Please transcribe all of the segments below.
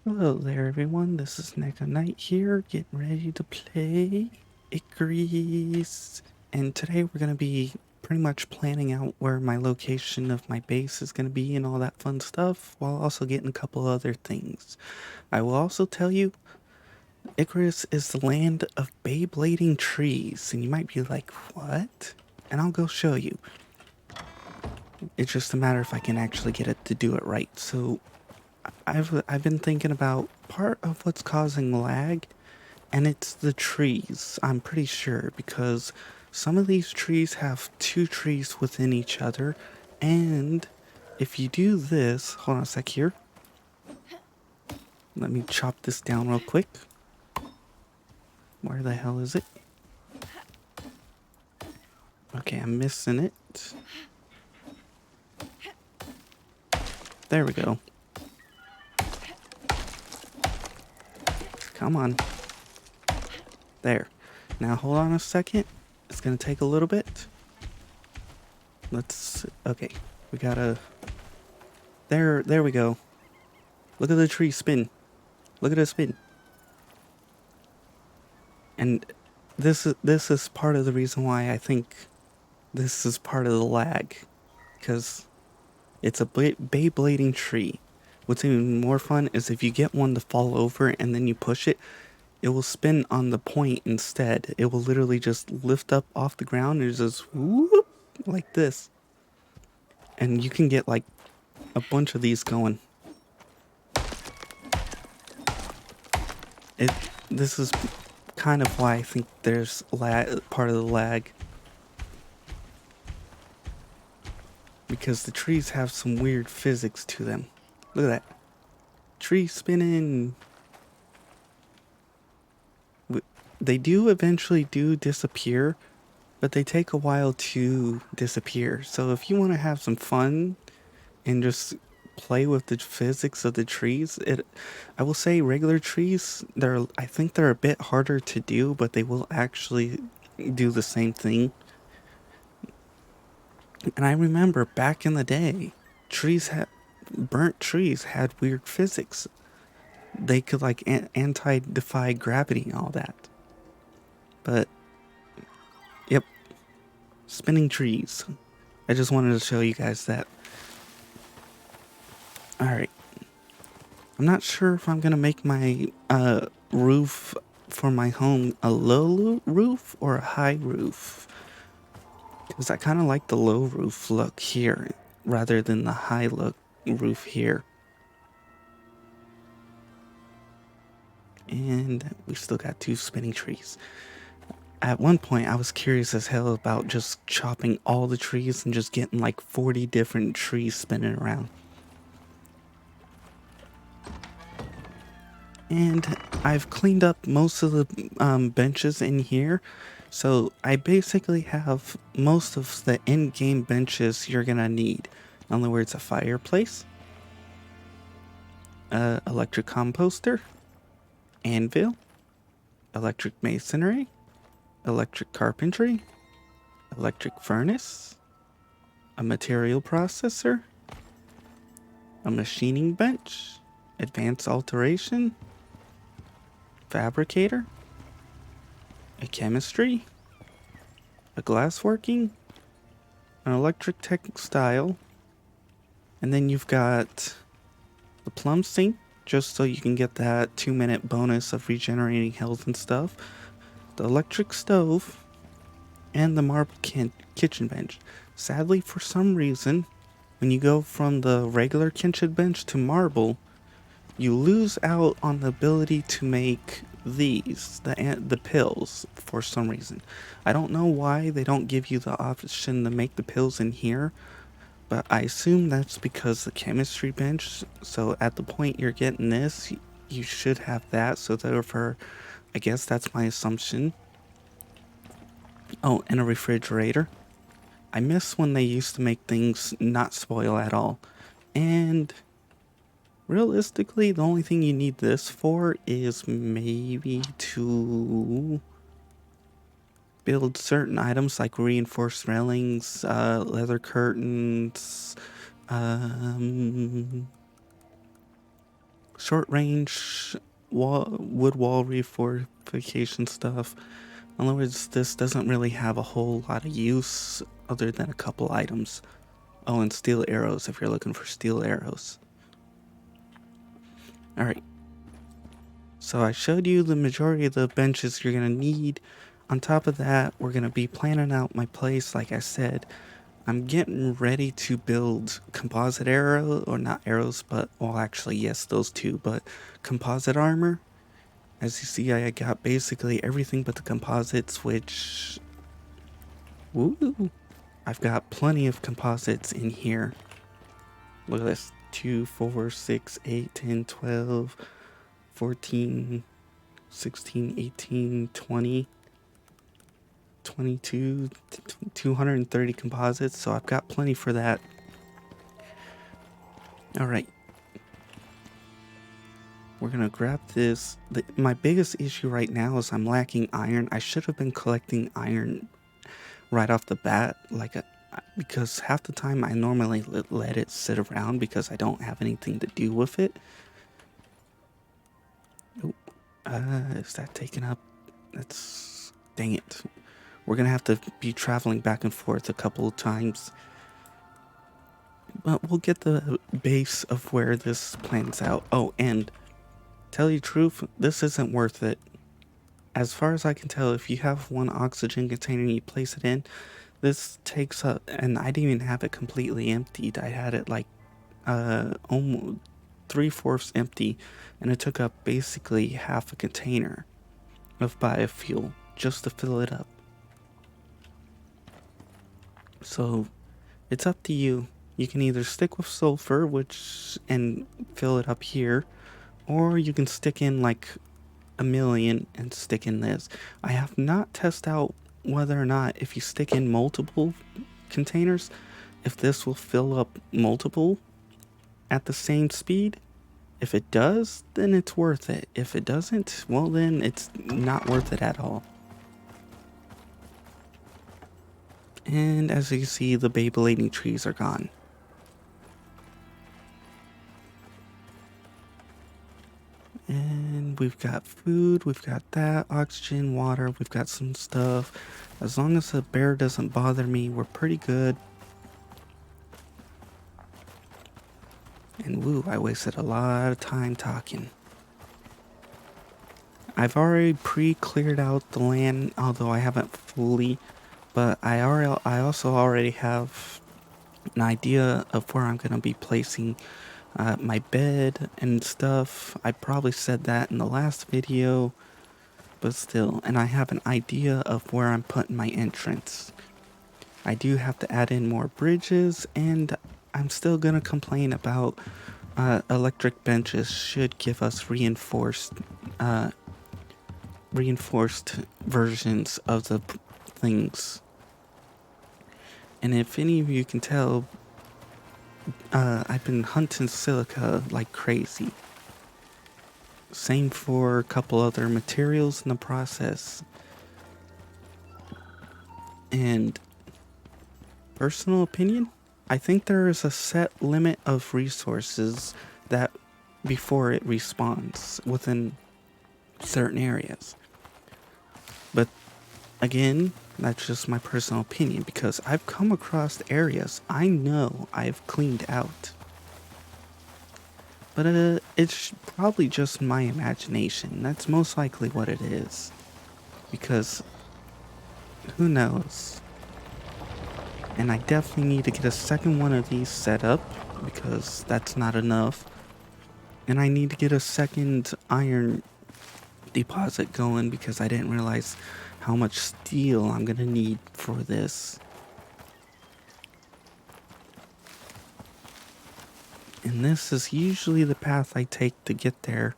Hello there, everyone. This is Neko Knight here, getting ready to play Icarus. And today we're going to be pretty much planning out where my location of my base is going to be and all that fun stuff, while also getting a couple other things. I will also tell you, Icarus is the land of Beyblading trees, and you might be like, what? And I'll go show you. It's just a matter if I can actually get it to do it right. So I've been thinking about part of what's causing lag, and it's the trees. I'm pretty sure because some of these trees have two trees within each other, and if you do this, hold on a sec here. Let me chop this down real quick. Where the hell is it? Okay, I'm missing it. There we go. Come on. There. Now hold on a second. It's gonna take a little bit. Okay. We gotta, there we go. Look at the tree spin. Look at it spin. And this is part of the reason why I think this is part of the lag, because it's a Beyblading tree. What's even more fun is if you get one to fall over and then you push it, it will spin on the point instead. It will literally just lift up off the ground and just whoop like this. And you can get like a bunch of these going. It This is kind of why I think there's part of the lag, because the trees have some weird physics to them. Look at that. Tree spinning. They do eventually disappear, but they take a while to disappear. So if you want to have some fun and just play with the physics of the trees, I will say regular trees, I think they're a bit harder to do, but they will actually do the same thing. And I remember back in the day, burnt trees had weird physics. They could like anti-defy gravity and all that. But yep, spinning trees. I just wanted to show you guys that. Alright. I'm not sure if I'm gonna make my roof for my home a low roof or a high roof, because I kind of like the low roof look here rather than the high look roof here. And we still got two spinning trees. At one point, I was curious as hell about just chopping all the trees and just getting like 40 different trees spinning around. And I've cleaned up most of the benches in here. So I basically have most of the in-game benches you're gonna need. In other words, a fireplace, electric composter, anvil, electric masonry, electric carpentry, electric furnace, a material processor, a machining bench, advanced alteration, fabricator, a chemistry, a glassworking, an electric textile, and then you've got the plum sink, just so you can get that 2-minute bonus of regenerating health and stuff, the electric stove, and the marble kitchen bench. Sadly, for some reason, when you go from the regular kitchen bench to marble, you lose out on the ability to make the pills for some reason. I don't know why they don't give you the option to make the pills in here, but I assume that's because the chemistry bench, so at the point you're getting this, you should have that, so therefore, I guess that's my assumption. Oh, and a refrigerator. I miss when they used to make things not spoil at all. And realistically, the only thing you need this for is maybe to build certain items like reinforced railings, leather curtains, short range wood wall refortification stuff. In other words, this doesn't really have a whole lot of use other than a couple items. Oh, and steel arrows if you're looking for steel arrows. Alright. So I showed you the majority of the benches you're going to need. On top of that, we're going to be planning out my place like I said. I'm getting ready to build composite arrow, or not arrows, but, well actually yes, those two, but composite armor. As you see, I got basically everything but the composites, which, woo, I've got plenty of composites in here. Look at this, 2, 4, 6, 8, 10, 12, 14, 16, 18, 20, 22, 230 composites, so I've got plenty for that. Alright. We're gonna grab this. My biggest issue right now is I'm lacking iron. I should have been collecting iron right off the bat, because half the time I normally let it sit around because I don't have anything to do with it. Oh, is that taken up? That's, dang it. We're gonna have to be traveling back and forth a couple of times. But we'll get the base of where this plans out. Oh, and tell you the truth, this isn't worth it. As far as I can tell, if you have one oxygen container and you place it in, this takes up, and I didn't even have it completely emptied. I had it like almost 3/4 empty, and it took up basically half a container of biofuel just to fill it up. So it's up to you. You can either stick with sulfur, and fill it up here, or you can stick in like a million and stick in this. I have not tested out whether or not if you stick in multiple containers, if this will fill up multiple at the same speed. If it does, then it's worth it. If it doesn't, well then it's not worth it at all. And as you can see, the Beyblading trees are gone. And we've got food, we've got that, oxygen, water, we've got some stuff. As long as the bear doesn't bother me, we're pretty good. And woo, I wasted a lot of time talking. I've already pre-cleared out the land, although I haven't fully, but I also already have an idea of where I'm going to be placing my bed and stuff. I probably said that in the last video, but still, and I have an idea of where I'm putting my entrance. I do have to add in more bridges, and I'm still gonna complain about electric benches should give us reinforced versions of the things. And if any of you can tell, I've been hunting silica like crazy. Same for a couple other materials in the process. And personal opinion, I think there is a set limit of resources that before it respawns within certain areas. But again, that's just my personal opinion, because I've come across areas I know I've cleaned out. But it's probably just my imagination. That's most likely what it is. Because who knows? And I definitely need to get a second one of these set up, because that's not enough. And I need to get a second iron deposit going, because I didn't realize how much steel I'm gonna need for this. And this is usually the path I take to get there.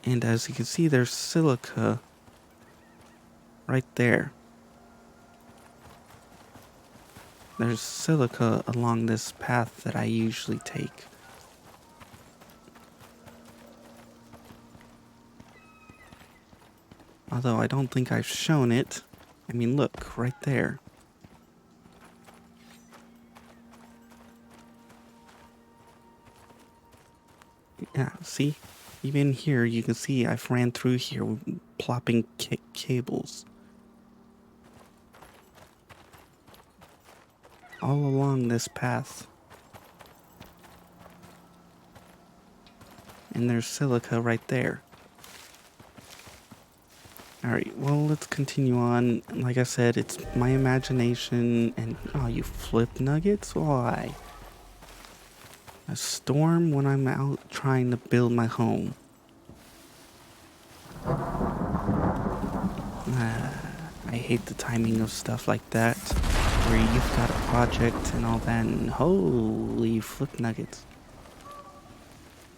And as you can see, there's silica right there. There's silica along this path that I usually take. Although I don't think I've shown it. I mean, look, right there. Yeah, see? Even here, you can see I've ran through here plopping cables. All along this path. And there's silica right there. Alright, well, let's continue on. Like I said, it's my imagination and... Oh, you flip nuggets? Why? A storm when I'm out trying to build my home. I hate the timing of stuff like that. Where you've got a project and all that, and holy flip nuggets.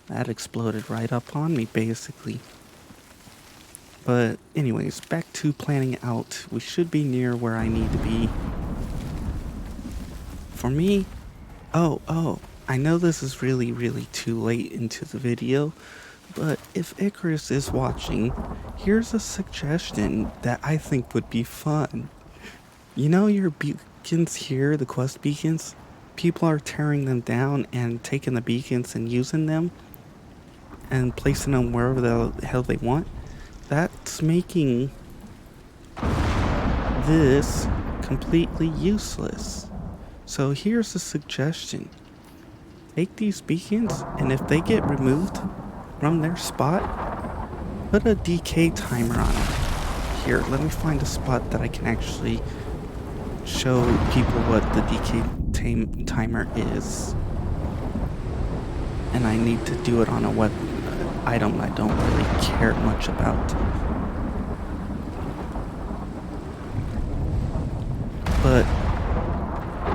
That exploded right up on me, basically. But anyways, back to planning out. We should be near where I need to be. For me, oh, I know this is really too late into the video, but if Icarus is watching, here's a suggestion that I think would be fun. You know your beacons here, the quest beacons? People are tearing them down and taking the beacons and using them and placing them wherever the hell they want. That's making this completely useless. So here's a suggestion. Take these beacons, and if they get removed from their spot, put a decay timer on them. Here, let me find a spot that I can actually show people what the decay timer is. And I need to do it on a item I don't really care much about. But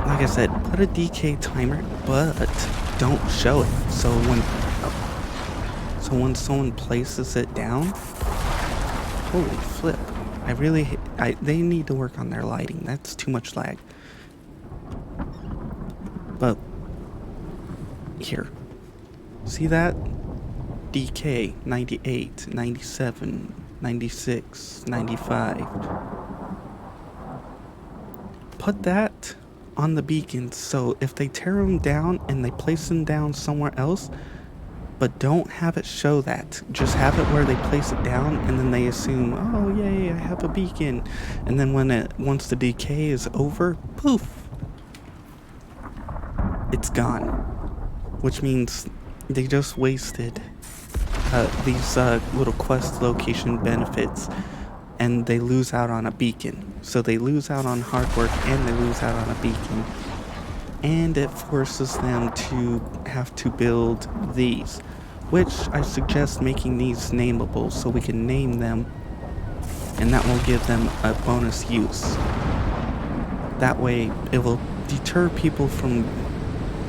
like I said, put a decay timer, but don't show it. So when someone places it down, holy flip. They need to work on their lighting. That's too much lag. But here. See that? DK 98, 97, 96, 95. Put that on the beacons, so if they tear them down and they place them down somewhere else, but don't have it show that. Just have it where they place it down and then they assume, oh yay, I have a beacon. And then once the decay is over, poof, it's gone. Which means they just wasted these little quest location benefits, and they lose out on a beacon. So they lose out on hard work and they lose out on a beacon. And it forces them to have to build these, which I suggest making these nameable so we can name them, and that will give them a bonus use. That way it will deter people from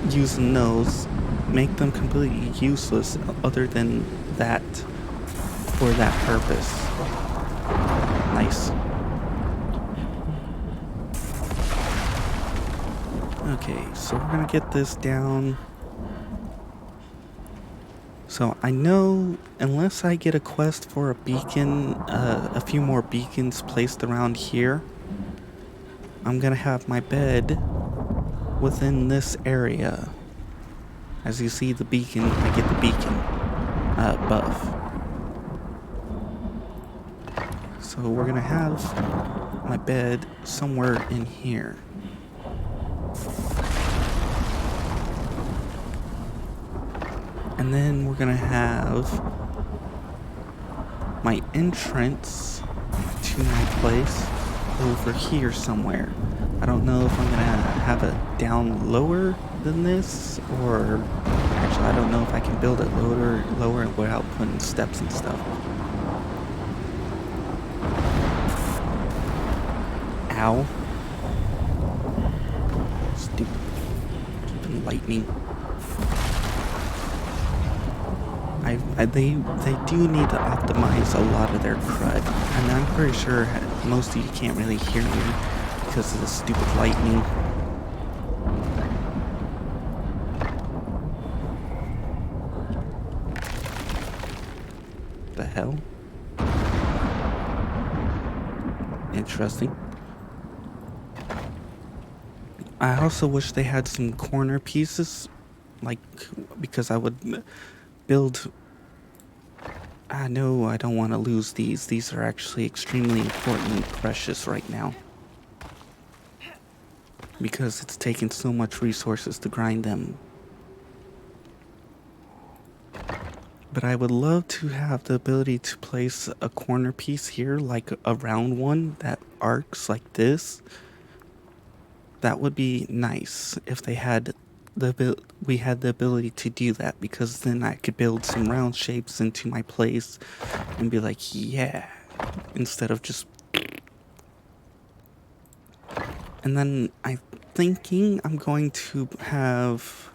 using those, make them completely useless other than that for that purpose. Nice. Okay, so we're gonna get this down. So I know unless I get a quest for a beacon, a few more beacons placed around here, I'm gonna have my bed within this area. As you see the beacon, I get the beacon buff. So we're gonna have my bed somewhere in here. And then we're gonna have my entrance to my place over here somewhere. I don't know if I'm gonna have it down lower than this, or actually I don't know if I can build it lower without putting steps and stuff. Ow. Stupid lightning. They do need to optimize a lot of their crud, and I'm pretty sure most of you can't really hear me because of the stupid lightning. The hell? Interesting. I also wish they had some corner pieces, like, because I would build... no, I don't want to lose these. These are actually extremely important and precious right now. Because it's taken so much resources to grind them. But I would love to have the ability to place a corner piece here, like a round one that arcs like this. That would be nice if they had we had the ability to do that, because then I could build some round shapes into my place and be like, yeah, instead of just... And then I'm thinking I'm going to have...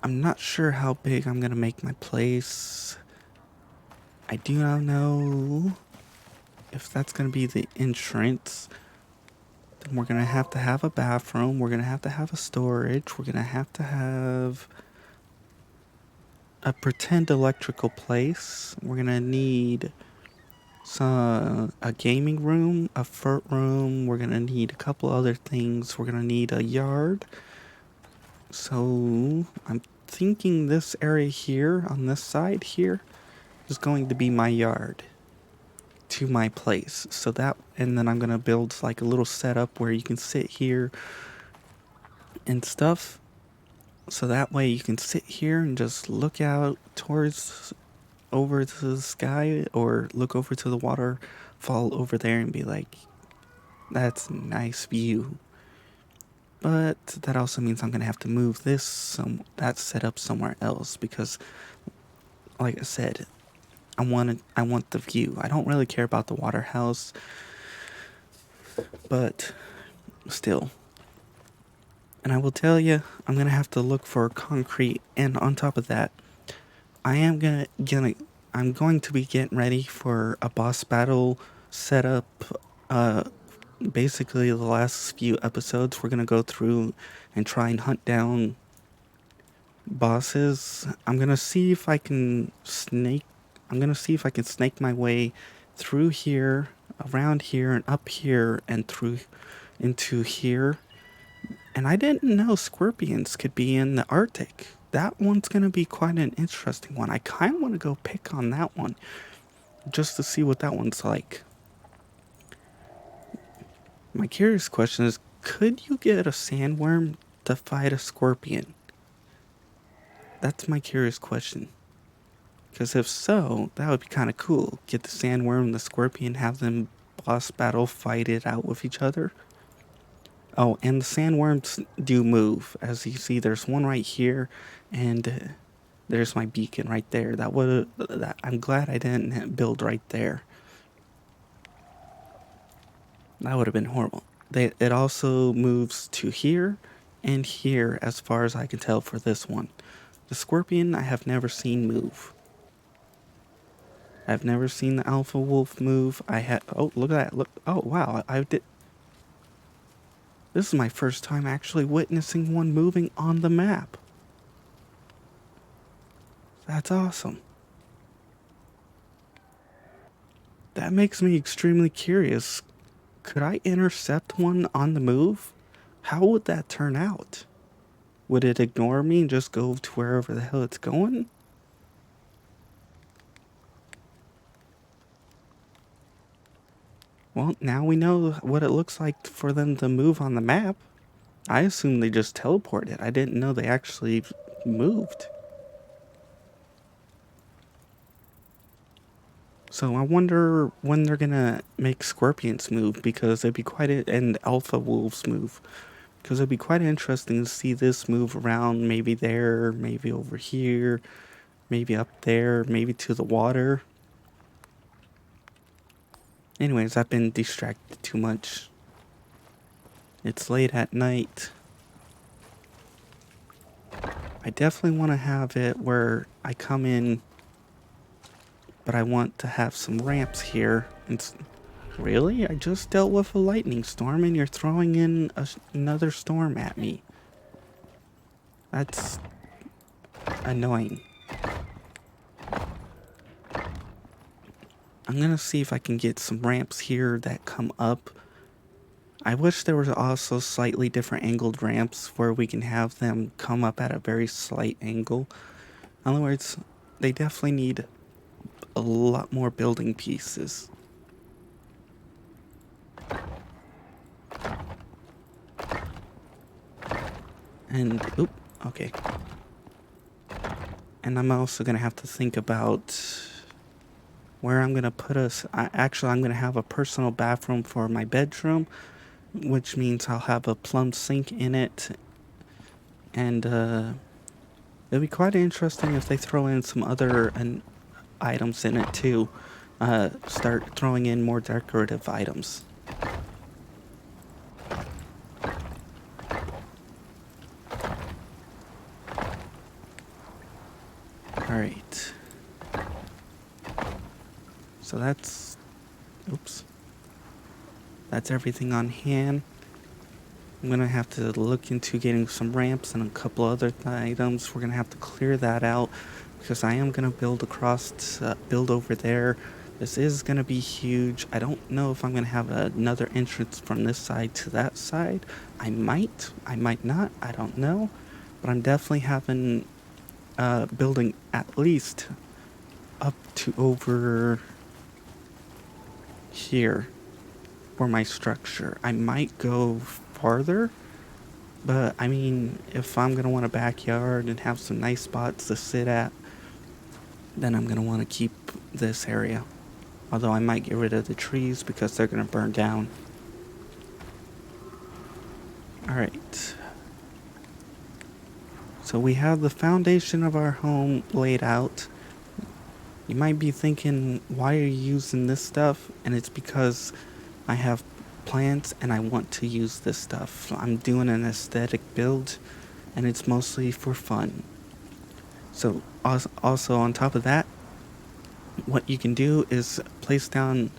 I'm not sure how big I'm gonna make my place. I do not know if that's gonna be the entrance. Then we're gonna have to have a bathroom. We're gonna have to have a storage. We're gonna have to have a pretend electrical place. We're gonna need a gaming room, a furt room. We're gonna need a couple other things. We're gonna need a yard. So I'm thinking this area here on this side here is going to be my yard to my place. So that, and then I'm gonna build like a little setup where you can sit here and stuff. So that way you can sit here and just look out towards over to the sky, or look over to the waterfall over there and be like, that's a nice view. But that also means I'm gonna have to move that setup somewhere else, because like I said, I want the view. I don't really care about the water house, but still. And I will tell you, I'm gonna have to look for concrete, and on top of that, I'm going to be getting ready for a boss battle setup. Basically the last few episodes we're gonna go through and try and hunt down bosses. I'm gonna see if I can snake my way through here, around here, and up here, and through into here. And I didn't know scorpions could be in the Arctic. That one's gonna be quite an interesting one. I kind of want to go pick on that one just to see what that one's like. My curious question is, could you get a sandworm to fight a scorpion? That's my curious question. Because if so, that would be kind of cool. Get the sandworm and the scorpion, have them boss battle, fight it out with each other. Oh, and the sandworms do move. As you see, there's one right here, and there's my beacon right there. I'm glad I didn't build right there. That would have been horrible. It also moves to here and here, as far as I can tell for this one. The scorpion I have never seen move. I've never seen the alpha wolf move. Oh, look at that. Look. Oh, wow. This is my first time actually witnessing one moving on the map. That's awesome. That makes me extremely curious. Could I intercept one on the move? How would that turn out? Would it ignore me and just go to wherever the hell it's going? Well, now we know what it looks like for them to move on the map. I assumed they just teleported. I didn't know they actually moved. So I wonder when they're gonna make scorpions move, because it'd be and alpha wolves move. Because it'd be quite interesting to see this move around, maybe there, maybe over here, maybe up there, maybe to the water. Anyways, I've been distracted too much. It's late at night. I definitely want to have it where I come in, but I want to have some ramps here. Really? I just dealt with a lightning storm and you're throwing in another storm at me. That's annoying. I'm gonna see if I can get some ramps here that come up. I wish there was also slightly different angled ramps where we can have them come up at a very slight angle. In other words, they definitely need a lot more building pieces. And, oop, okay. And I'm also going to have to think about where I'm going to put us. Actually, I'm going to have a personal bathroom for my bedroom, which means I'll have a plumbed sink in it. And it'll be quite interesting if they throw in some other items in it too. Start throwing in more decorative items. Alright. So that's... Oops. That's everything on hand. I'm going to have to look into getting some ramps and a couple other items. We're going to have to clear that out because I am going to build across, build over there. This is going to be huge. I don't know if I'm going to have another entrance from this side to that side. I might not. I don't know. But I'm definitely having building at least up to over here for my structure. I might go farther, but I mean, if I'm gonna want a backyard and have some nice spots to sit at, then I'm gonna want to keep this area. Although I might get rid of the trees because they're gonna burn down. Alright. So we have the foundation of our home laid out. You might be thinking, why are you using this stuff? And it's because I have plants and I want to use this stuff. I'm doing an aesthetic build and it's mostly for fun. So also on top of that, what you can do is place down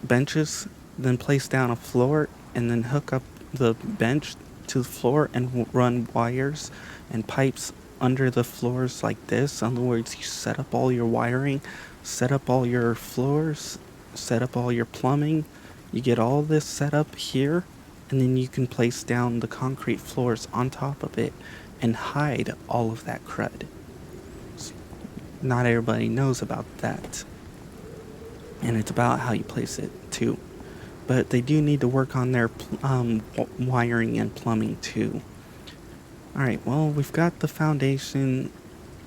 benches, then place down a floor, and then hook up the bench to the floor and run wires and pipes under the floors like this. In other words, you set up all your wiring, set up all your floors, set up all your plumbing. You get all this set up here, and then you can place down the concrete floors on top of it and hide all of that crud. Not everybody knows about that. And it's about how you place it too. But they do need to work on their wiring and plumbing too. Alright, well, we've got the foundation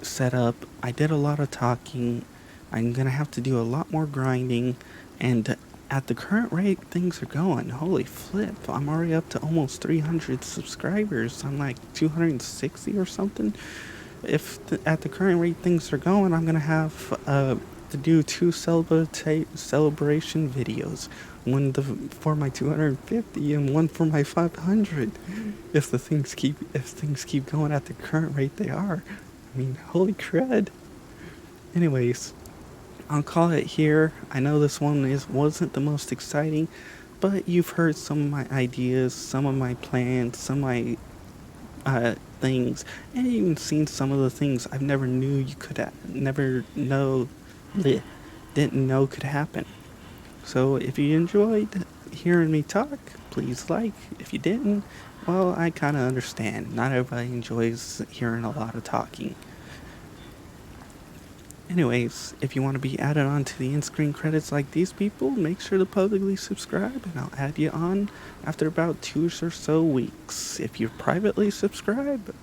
set up. I did a lot of talking. I'm going to have to do a lot more grinding. And at the current rate things are going, holy flip, I'm already up to almost 300 subscribers. I'm like 260 or something. If at the current rate things are going, I'm going to have to do 2 celebration videos. One for my 250 and one for my 500. If things keep going at the current rate they are, I mean, holy crud. Anyways, I'll call it here. I know this one wasn't the most exciting, but you've heard some of my ideas, some of my plans, some of my things, and even seen some of the things I've never knew you could didn't know could happen. So if you enjoyed hearing me talk, please like. If you didn't, well, I kind of understand. Not everybody enjoys hearing a lot of talking. Anyways, if you want to be added on to the in-screen credits like these people, make sure to publicly subscribe and I'll add you on after about 2 or so weeks. If you're privately subscribed,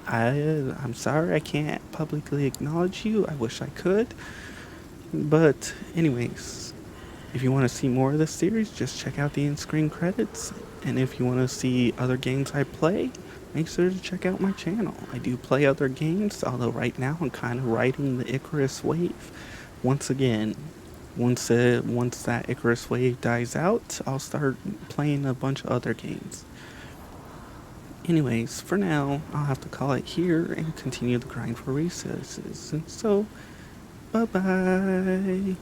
I'm sorry I can't publicly acknowledge you. I wish I could. But anyways, if you want to see more of this series, just check out the in-screen credits. And if you want to see other games I play, make sure to check out my channel. I do play other games, although right now I'm kind of riding the Icarus wave. Once again, once that Icarus wave dies out, I'll start playing a bunch of other games. Anyways, for now, I'll have to call it here and continue the grind for resources. And so, bye-bye.